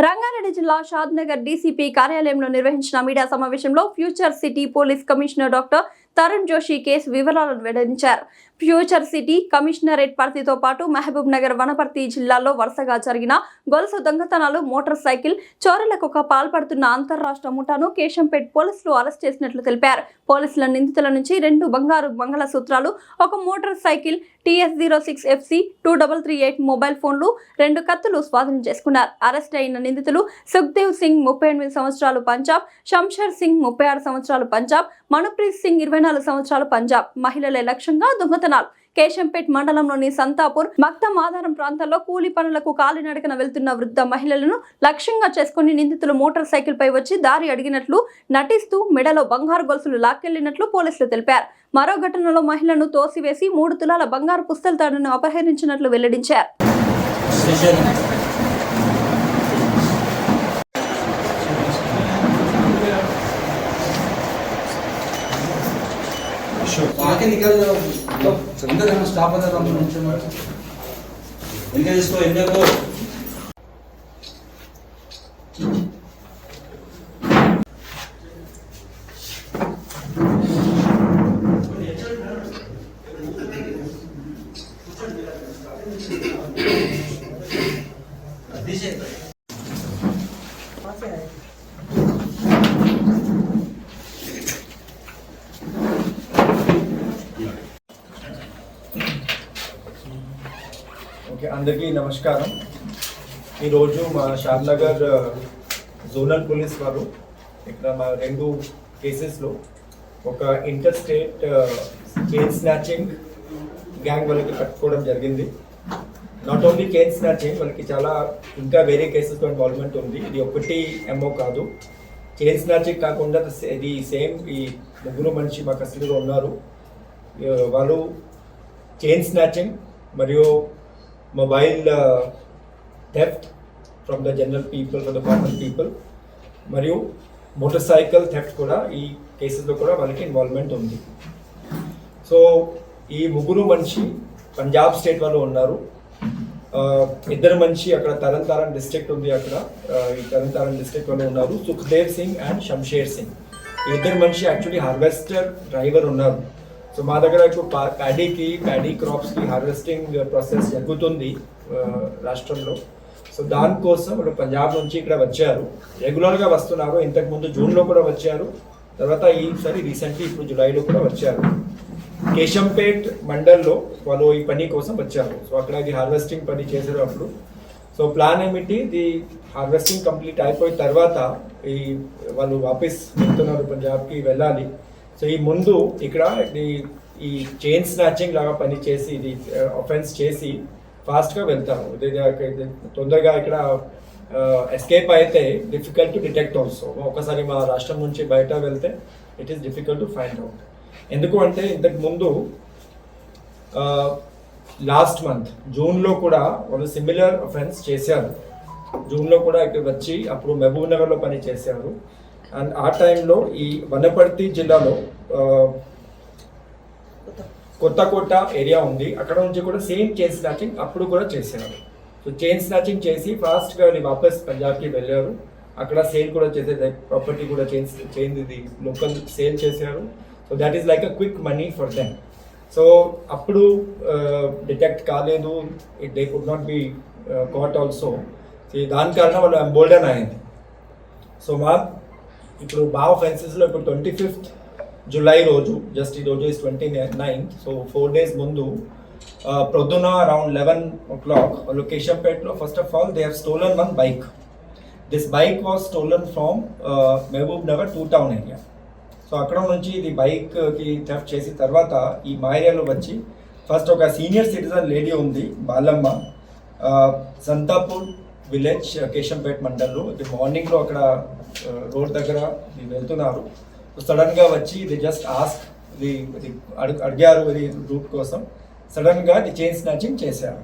రంగారెడ్డి జిల్లా షాద్నగర్ డీసీపీ కార్యాలయంలో నిర్వహించిన మీడియా సమావేశంలో future city police commissioner doctor Tarun Joshi case వివరాలను వెల్లడించారు. ఫ్యూచర్ సిటీ కమిషనరేట్ పరిధితో పాటు మహబూబ్ నగర్, వనపర్తి జిల్లాల్లో వరుసగా జరిగిన గొలుసు దొంగతనాలు, మోటార్ సైకిల్ చోరీలకు పాల్పడుతున్న అంతర్రాష్ట్ర ముఠాను కేశంపేట్ పోలీసులు అరెస్ట్ చేసినట్లు తెలిపారు. పోలీసుల నిందితుల నుంచి 2 బంగారు మంగళసూత్రాలు, 1 మోటార్ సైకిల్ TS06FC 2338 మొబైల్ ఫోన్లు, 2 కత్తులు స్వాధీనం చేసుకున్నారు. అరెస్ట్ అయిన నిందితులు సుఖ్దేవ్ సింగ్ 38 సంవత్సరాలు పంజాబ్, శంషర్ సింగ్ 36 సంవత్సరాలు పంజాబ్, మనుప్రీత్ సింగ్ 24 సంవత్సరాలు పంజాబ్. మహిళలే లక్ష్యంగా దొంగతనాలు. కేశంపేట్ మండలంలోని సంతాపూర్, మక్తం ఆధారం ప్రాంతాల్లో కూలీ పనులకు కాలినడకన వెళ్తున్న వృద్ధ మహిళలను లక్ష్యంగా చేసుకుని నిందితులు మోటార్ సైకిల్ పై వచ్చి దారి అడిగినట్లు నటిస్తూ మెడలో బంగారు గొలుసులు లాక్కెళ్లినట్లు పోలీసులు తెలిపారు. మరో ఘటనలో మహిళను తోసివేసి 3 తులాల బంగారు పుస్తెలతాడును అపహరించినట్లు వెల్లడించారు. आगे निकल जाओ, अंदर हम स्टाफ अंदर हम इनके इसको इनके को అందరికీ నమస్కారం. ఈరోజు మా షాద్నగర్ జోనల్ పోలీస్ వారు ఇక్కడ మా 2 కేసెస్లో ఒక inter state chain snatching gang వాళ్ళకి పట్టుకోవడం జరిగింది. నాట్ ఓన్లీ చైన్ స్నాచింగ్, వాళ్ళకి చాలా ఇంకా వేరే కేసెస్లో ఇన్వాల్వ్మెంట్ ఉంది. ఇది ఒకటి ఎంఓ కాదు. చైన్ స్నాచింగ్ కాకుండా ఇది సేమ్ ఈ 3 మనిషి మా కస్టడీలో ఉన్నారు. వాళ్ళు చైన్ స్నాచింగ్ మరియు mobile theft from the general people, from the common people, మరియు మోటార్ సైకిల్ థెఫ్ట్ కూడా ఈ కేసెస్లో కూడా వాళ్ళకి ఇన్వాల్వ్మెంట్ ఉంది. సో ఈ 3 మనిషి పంజాబ్ స్టేట్ వాళ్ళు ఉన్నారు. 2 మనిషి అక్కడ తరణ్ డిస్ట్రిక్ట్ ఉంది, అక్కడ ఈ తరణ్ డిస్ట్రిక్ట్ వాళ్ళు ఉన్నారు. సుఖ్దేవ్ సింగ్ అండ్ శంషేర్ సింగ్. ఈ 2 మనిషి యాక్చువల్లీ హార్వెస్టర్ డ్రైవర్ ఉన్నారు. సో మా దగ్గర ఇప్పుడు ప్యాడీ క్రాప్స్కి హార్వెస్టింగ్ ప్రాసెస్ జరుగుతుంది రాష్ట్రంలో. సో దానికోసం ఇప్పుడు పంజాబ్ నుంచి ఇక్కడ వచ్చారు, రెగ్యులర్గా వస్తున్నారు. ఇంతకుముందు జూన్లో కూడా వచ్చారు, తర్వాత ఈసారి రీసెంట్లీ ఇప్పుడు జూలైలో కూడా వచ్చారు. కేశంపేట్ మండల్లో వాళ్ళు ఈ పని కోసం వచ్చారు. సో అక్కడ ఇది హార్వెస్టింగ్ పని చేశారు అప్పుడు. సో ప్లాన్ ఏమిటి, ఇది హార్వెస్టింగ్ కంప్లీట్ అయిపోయిన తర్వాత ఈ వాళ్ళు వాపస్ వెళ్తున్నారు, పంజాబ్కి వెళ్ళాలి. సో ఈ ముందు ఇక్కడ ఈ చైన్ స్నాచింగ్ లాగా పని చేసి ఇది అఫెన్స్ చేసి ఫాస్ట్గా వెళ్తారు. తొందరగా ఇక్కడ ఎస్కేప్ అయితే డిఫికల్ట్ టు డిటెక్ట్ ఆల్సో. ఒకసారి మా రాష్ట్రం నుంచి బయట వెళ్తే it is difficult to find out. ఎందుకు అంటే ఇంతకు ముందు లాస్ట్ మంత్ జూన్లో కూడా వాళ్ళు సిమిలర్ అఫెన్స్ చేశారు. జూన్లో కూడా ఇక్కడ వచ్చి అప్పుడు మహబూబ్ నగర్లో పని చేశారు. అండ్ ఆ టైంలో ఈ వనపర్తి జిల్లాలో కొత్తకోట ఏరియా ఉంది, అక్కడ నుంచి కూడా సేమ్ చైన్ స్నాచింగ్ అప్పుడు కూడా చేశారు. సో చైన్ స్నాచింగ్ చేసి ఫాస్ట్గా వాపస్ పంజాబ్కి వెళ్ళారు. అక్కడ సేల్ కూడా చేసే ప్రాపర్టీ కూడా చైన్ ఇది లోకల్ సేల్ చేశారు. So that is like a quick money for them. So అప్పుడు డిటెక్ట్ కాలేదు, they could not be caught also. దాని కారణం వాళ్ళు ఎంబోల్డన్ అయింది. సో ఇప్పుడు మా ఆఫెన్సెస్లో ఇప్పుడు 25th జూలై రోజు, జస్ట్ ఈ రోజు 29th, సో 4 days ముందు ప్రొద్దున అరౌండ్ 11 o'clock కేశంపేట్లో first of all they have stolen 1 bike. This bike was stolen from Mahabubnagar 2 town area. So అక్కడ నుంచి ఇది బైక్కి థెఫ్ట్ చేసిన తర్వాత ఈ మా ఏరియాలో వచ్చి ఫస్ట్ ఒక సీనియర్ సిటిజన్ లేడీ ఉంది, బాలమ్మ, సంతాపూర్ విలేజ్, కేశంపేట్ మండల్లో. ఇది మార్నింగ్లో అక్కడ రోడ్ దగ్గర వెళ్తున్నారు. సడన్గా వచ్చి ఇది జస్ట్ ఆస్క్ ఇది అడిగారు ఇది రూట్ కోసం. సడన్గా ఇది చైన్ స్నాచింగ్ చేశారు.